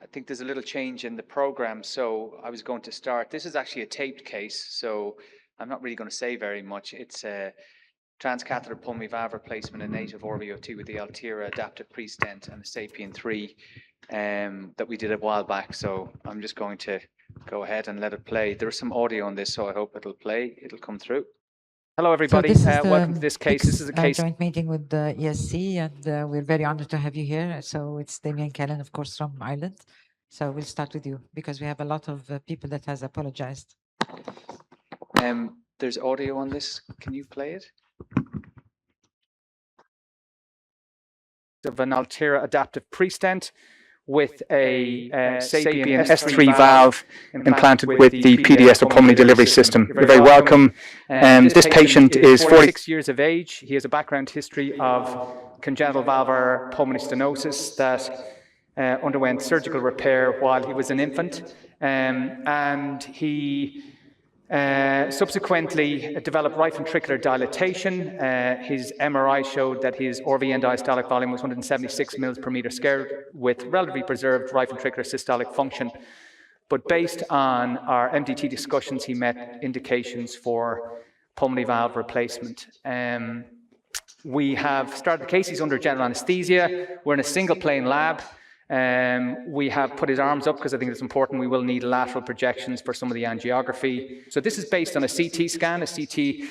I think there's a little change in the program, so I was going to start. This is actually a taped case, so I'm not really going to say very much. It's a transcatheter pulmonary valve replacement in native RVOT with the Altera adaptive pre-stent and the Sapien 3 that we did a while back. So I'm just going to go ahead and let it play. There's some audio on this, so I hope it'll play. It'll come through. Hello, everybody. Welcome to this case. This is a case joint meeting with the ESC, and we're very honored to have you here. So it's Damien Kenny, of course, from Ireland. So we'll start with you because we have a lot of people that has apologized. There's audio on this. Can you play it? Of an Altera adaptive pre-stent with a Sapien S3 valve implanted with the PDS or pulmonary delivery system. You're very welcome. This patient is 46 years of age. He has a background history of congenital valvular pulmonary stenosis that underwent surgical repair while he was an infant, and he subsequently developed right ventricular dilatation. His MRI showed that his RV end diastolic volume was 176 mils per meter squared with relatively preserved right ventricular systolic function. But based on our MDT discussions, he met indications for pulmonary valve replacement. We have started the case. He's under general anesthesia. We're in a single plane lab. We have put his arms up because I think it's important. We will need lateral projections for some of the angiography. So this is based on a CT scan, a CT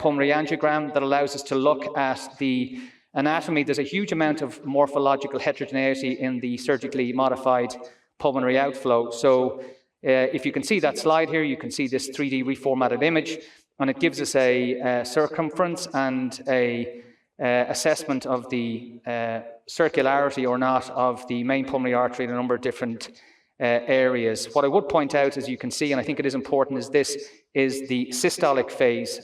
pulmonary angiogram that allows us to look at the anatomy. There's a huge amount of morphological heterogeneity in the surgically modified pulmonary outflow. So if you can see that slide here, you can see this 3D reformatted image, and it gives us a circumference and a assessment of the circularity or not of the main pulmonary artery in a number of different areas. What I would point out, as you can see, and I think it is important, is this is the systolic phase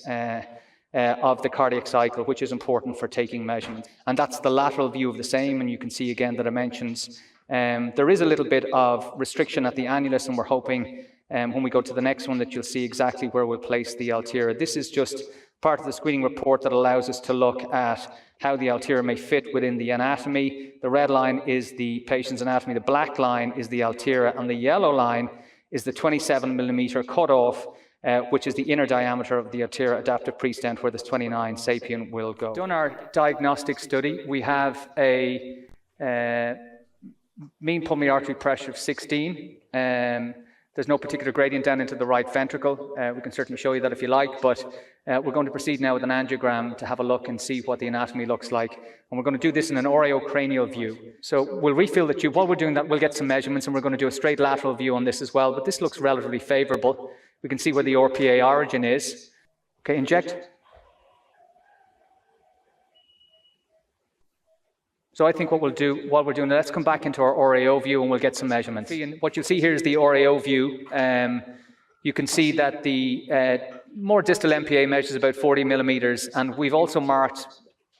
of the cardiac cycle, which is important for taking measurements. And that's the lateral view of the same, and you can see again the dimensions. There is a little bit of restriction at the annulus, and we're hoping when we go to the next one that you'll see exactly where we'll place the Altera. This is just part of the screening report that allows us to look at how the Altera may fit within the anatomy. The red line is the patient's anatomy, the black line is the Altera, and the yellow line is the 27 millimeter cutoff, which is the inner diameter of the Altera adaptive pre-stent, where this 29 Sapien will go. Done our diagnostic study. We have a mean pulmonary artery pressure of 16. There's no particular gradient down into the right ventricle. We can certainly show you that if you like, but we're going to proceed now with an angiogram to have a look and see what the anatomy looks like. And we're going to do this in an oreocranial view. So we'll refill the tube. While we're doing that, we'll get some measurements, and we're going to do a straight lateral view on this as well. But this looks relatively favorable. We can see where the RPA origin is. Okay, inject. So I think what we'll do while we're doing that, let's come back into our RAO view and we'll get some measurements. And what you'll see here is the RAO view. You can see that the more distal MPA measures about 40 millimeters, and we've also marked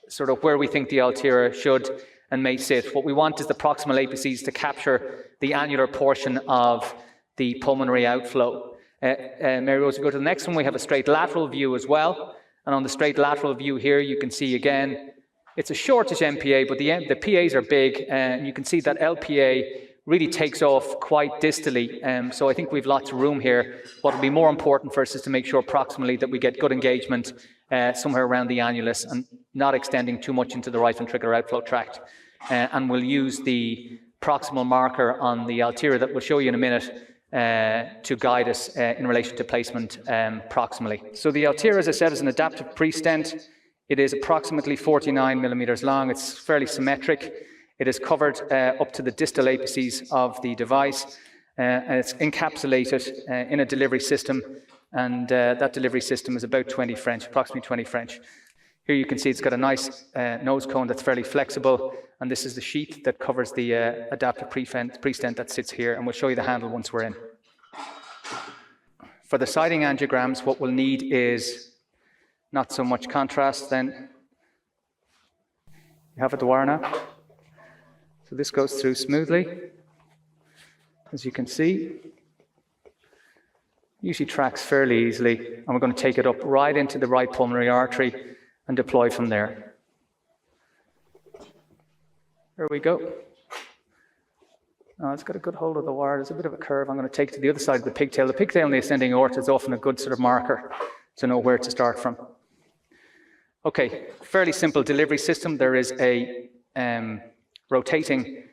sort of where we think the Altera should and may sit. What we want is the proximal apices to capture the annular portion of the pulmonary outflow. Mary Rose, we go to the next one. We have a straight lateral view as well. And on the straight lateral view here, you can see again, it's a shortish MPA, but the PAs are big, and you can see that LPA really takes off quite distally. So I think we've lots of room here. What will be more important for us is to make sure proximally that we get good engagement somewhere around the annulus and not extending too much into the right ventricular outflow tract. And we'll use the proximal marker on the Altera that we'll show you in a minute to guide us in relation to placement proximally. So the Altera, as I said, is an adaptive pre-stent. It is approximately 49 millimeters long. It's fairly symmetric. It is covered up to the distal apices of the device, and it's encapsulated in a delivery system, and that delivery system is about 20 French, approximately 20 French. Here you can see it's got a nice nose cone that's fairly flexible, and this is the sheath that covers the adaptive pre-stent that sits here, and we'll show you the handle once we're in. For the siding angiograms, what we'll need is not so much contrast then. You have it, the wire now? So this goes through smoothly, as you can see. Usually tracks fairly easily, and we're going to take it up right into the right pulmonary artery and deploy from there. There we go. No, it's got a good hold of the wire. There's a bit of a curve. I'm going to take it to the other side of the pigtail. The pigtail in the ascending aorta is often a good sort of marker to know where to start from. Okay, fairly simple delivery system. There is a rotating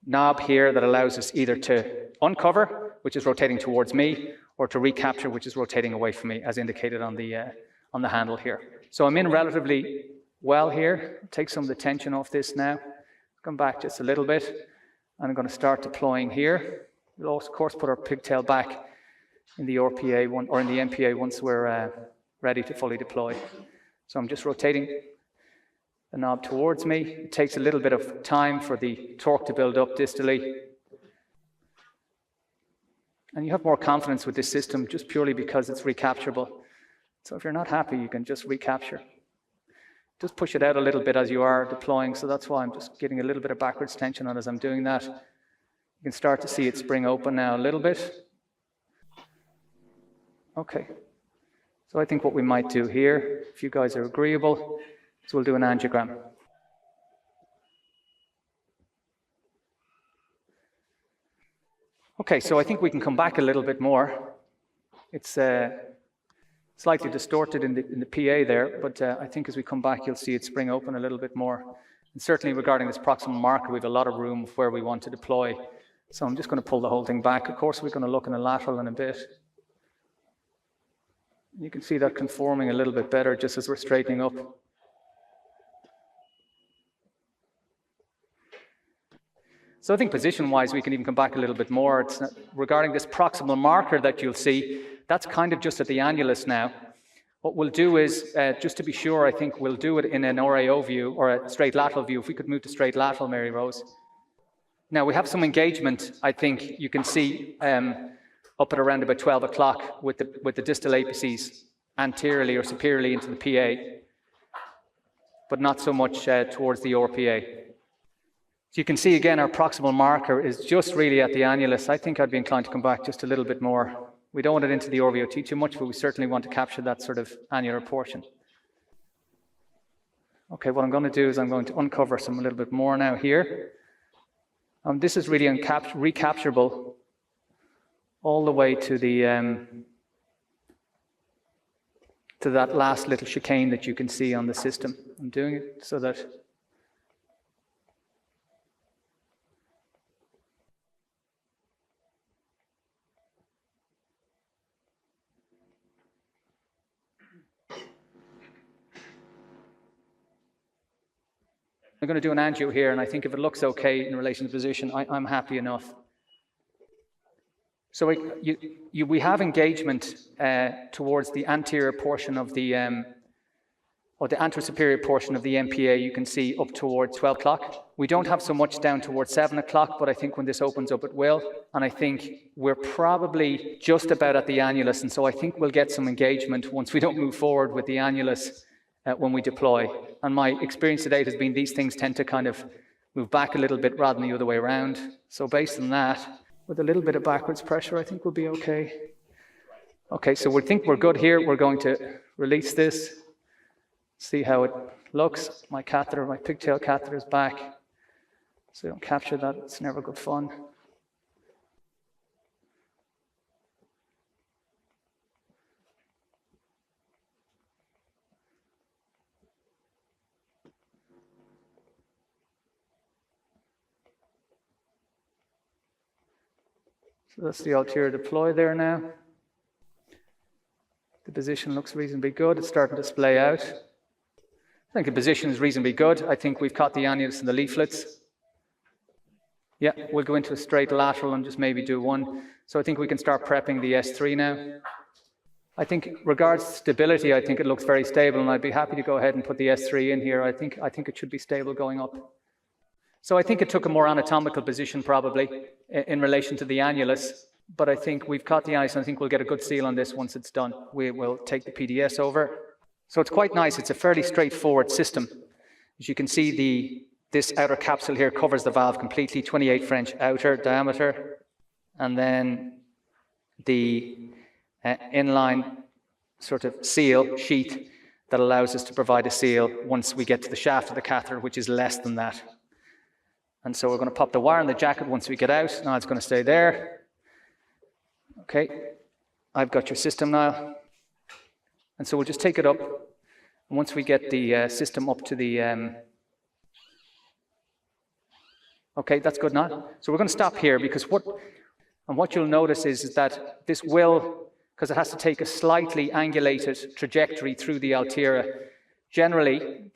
knob here that allows us either to uncover, which is rotating towards me, or to recapture, which is rotating away from me, as indicated on the handle here. So I'm in relatively well here. Take some of the tension off this now. Come back just a little bit. And I'm going to start deploying here. We'll also, of course, put our pigtail back in the RPA one, or in the MPA once we're ready to fully deploy. So I'm just rotating the knob towards me. It takes a little bit of time for the torque to build up distally. And you have more confidence with this system just purely because it's recapturable. So if you're not happy, you can just recapture. Just push it out a little bit as you are deploying, so that's why I'm just getting a little bit of backwards tension on as I'm doing that. You can start to see it spring open now a little bit. Okay. So I think what we might do here, if you guys are agreeable, is we'll do an angiogram. Okay, so I think we can come back a little bit more. It's slightly distorted in the PA there, but I think as we come back, you'll see it spring open a little bit more. And certainly regarding this proximal marker, we have a lot of room where we want to deploy. So I'm just going to pull the whole thing back. Of course, we're going to look in a lateral in a bit. You can see that conforming a little bit better just as we're straightening up. So I think position-wise, we can even come back a little bit more. It's not, regarding this proximal marker that you'll see, that's kind of just at the annulus now. What we'll do is, just to be sure, I think we'll do it in an RAO view or a straight lateral view. If we could move to straight lateral, Mary Rose. Now we have some engagement, I think you can see up at around about 12 o'clock with the distal apices anteriorly or superiorly into the PA, but not so much towards the RPA. So you can see again our proximal marker is just really at the annulus. I think I'd be inclined to come back just a little bit more. We don't want it into the RVOT too much, but we certainly want to capture that sort of annular portion. Okay, what I'm going to do is I'm going to uncover a little bit more now here. This is really recapturable all the way to the to that last little chicane that you can see on the system. I'm doing it so that I'm going to do an angio here, and I think if it looks okay in relation to position, I'm happy enough. So we have engagement towards the anterior portion of the, or the anterior-superior portion of the MPA, you can see up towards 12 o'clock. We don't have so much down towards 7 o'clock, but I think when this opens up, it will. And I think we're probably just about at the annulus, and so I think we'll get some engagement once we don't move forward with the annulus when we deploy. And my experience to date has been these things tend to kind of move back a little bit rather than the other way around. So based on that, with a little bit of backwards pressure, I think we'll be okay. Okay, so we think we're good here. We're going to release this, see how it looks. My catheter, my pigtail catheter is back. So don't capture that, it's never good fun. So that's the ulterior deploy there now. The position looks reasonably good. It's starting to splay out. I think the position is reasonably good. I think we've caught the annulus and the leaflets. Yeah, we'll go into a straight lateral and just maybe do one. So I think we can start prepping the S3 now. I think regards to stability, I think it looks very stable, and I'd be happy to go ahead and put the S3 in here. I think it should be stable going up. So I think it took a more anatomical position probably in relation to the annulus, but I think we've caught the annulus, and I think we'll get a good seal on this once it's done. We will take the PDS over. So it's quite nice. It's a fairly straightforward system. As you can see, this outer capsule here covers the valve completely, 28 French outer diameter, and then the inline sort of seal sheath that allows us to provide a seal once we get to the shaft of the catheter, which is less than that. And so we're going to pop the wire in the jacket once we get out. Now it's going to stay there. Okay, I've got your system now. And so we'll just take it up. And once we get the system up to the... Okay, that's good now. So we're going to stop here because what you'll notice is that this will, because it has to take a slightly angulated trajectory through the Altera. Generally,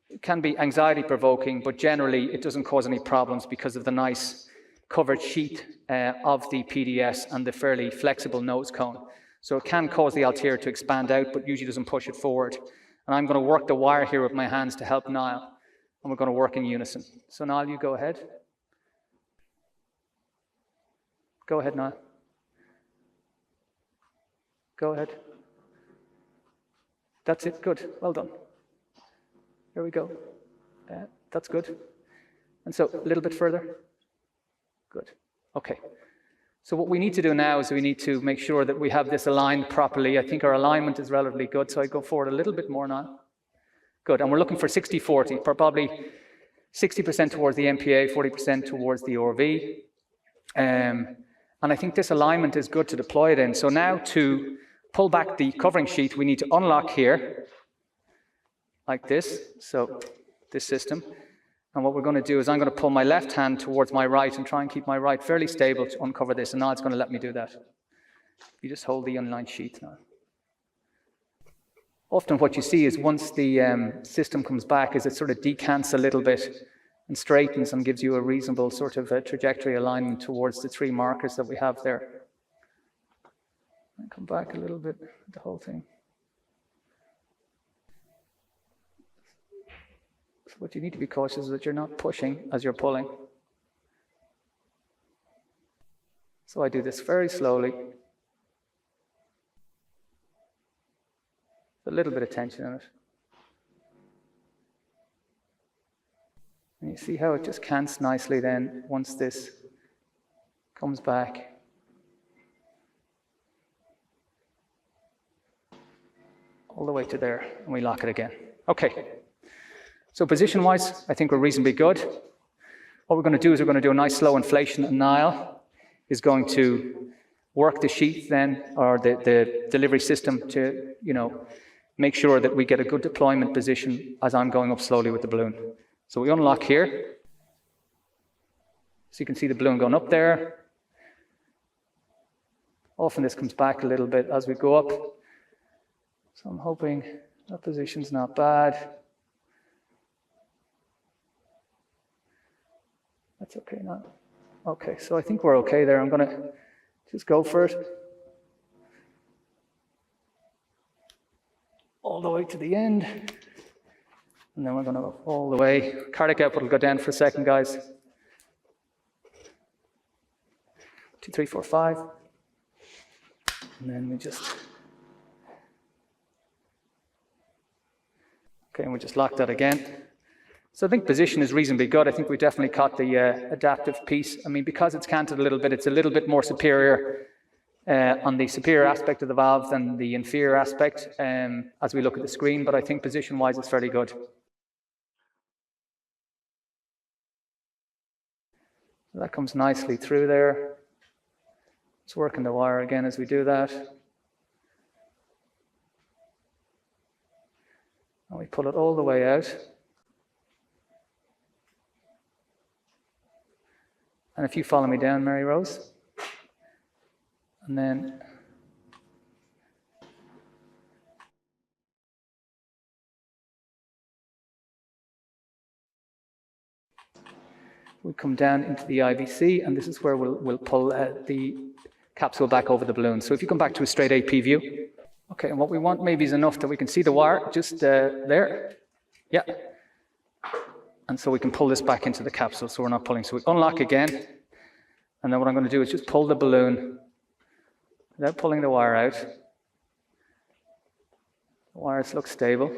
it can be anxiety provoking, but generally it doesn't cause any problems because of the nice covered sheet of the PDS and the fairly flexible nose cone. So it can cause the Altera to expand out, but usually doesn't push it forward. And I'm going to work the wire here with my hands to help Niall. And we're going to work in unison. So Niall, you go ahead. Go ahead, Niall. Go ahead. That's it, good, well done. Here we go. That's good. And so a little bit further. Good, okay. So what we need to do now is we need to make sure that we have this aligned properly. I think our alignment is relatively good, so I go forward a little bit more now. Good, and we're looking for 60-40, probably 60% towards the MPA, 40% towards the ORV. And I think this alignment is good to deploy it in. So now to pull back the covering sheet, we need to unlock here, like this, so this system. And what we're going to do is I'm going to pull my left hand towards my right and try and keep my right fairly stable to uncover this, and now it's going to let me do that. You just hold the unlined sheet now. Often what you see is once the system comes back is it sort of decants a little bit and straightens and gives you a reasonable sort of trajectory alignment towards the three markers that we have there. And come back a little bit, the whole thing. So what you need to be cautious is that you're not pushing as you're pulling. So I do this very slowly. A little bit of tension in it. And you see how it just cants nicely then once this comes back. All the way to there, and we lock it again. Okay. So position-wise, I think we're reasonably good. What we're going to do is we're going to do a nice slow inflation, and Niall is going to work the sheath then, or the delivery system to, make sure that we get a good deployment position as I'm going up slowly with the balloon. So we unlock here. So you can see the balloon going up there. Often this comes back a little bit as we go up. So I'm hoping that position's not bad. That's okay now. Okay, so I think we're okay there. I'm going to just go for it. All the way to the end. And then we're going to go all the way. Cardiac output will go down for a second, guys. 2, 3, 4, 5. And then we just... Okay, and we just lock that again. So I think position is reasonably good. I think we definitely caught the adaptive piece. I mean, because it's canted a little bit, it's a little bit more superior on the superior aspect of the valve than the inferior aspect as we look at the screen, but I think position-wise it's fairly good. So that comes nicely through there. It's working the wire again as we do that. And we pull it all the way out. And if you follow me down, Mary Rose. And then we come down into the IBC, and this is where we'll pull the capsule back over the balloon. So if you come back to a straight AP view. Okay, and what we want maybe is enough that we can see the wire just there. Yeah. And so we can pull this back into the capsule so we're not pulling. So we unlock again. And then what I'm going to do is just pull the balloon without pulling the wire out. The wires look stable.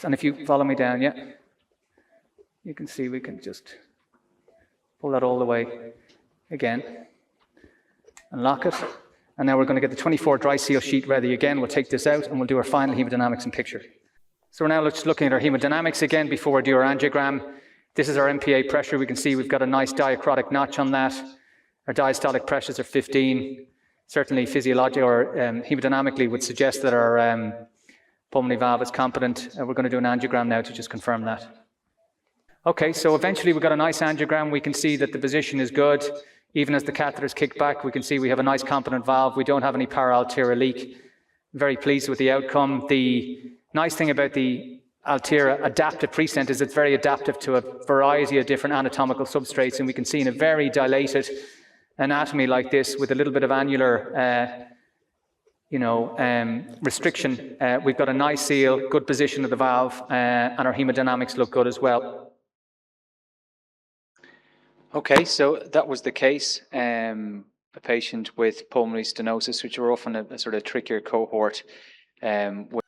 And if you follow me down, yeah, you can see we can just pull that all the way again and lock it. And now we're going to get the 24 dry seal sheet ready again. We'll take this out and we'll do our final hemodynamics and picture. So we're now just looking at our hemodynamics again before we do our angiogram. This is our MPA pressure. We can see we've got a nice diachrotic notch on that. Our diastolic pressures are 15. Certainly physiologically or hemodynamically would suggest that our pulmonary valve is competent. We're going to do an angiogram now to just confirm that. Okay, so eventually we've got a nice angiogram. We can see that the position is good. Even as the catheter is kicked back, we can see we have a nice competent valve. We don't have any para-Altera leak. Very pleased with the outcome. The nice thing about the Altera adaptive prestent is it's very adaptive to a variety of different anatomical substrates, and we can see in a very dilated anatomy like this with a little bit of annular restriction, we've got a nice seal, good position of the valve, and our hemodynamics look good as well. Okay, so that was the case. A patient with pulmonary stenosis, which are often a sort of trickier cohort. With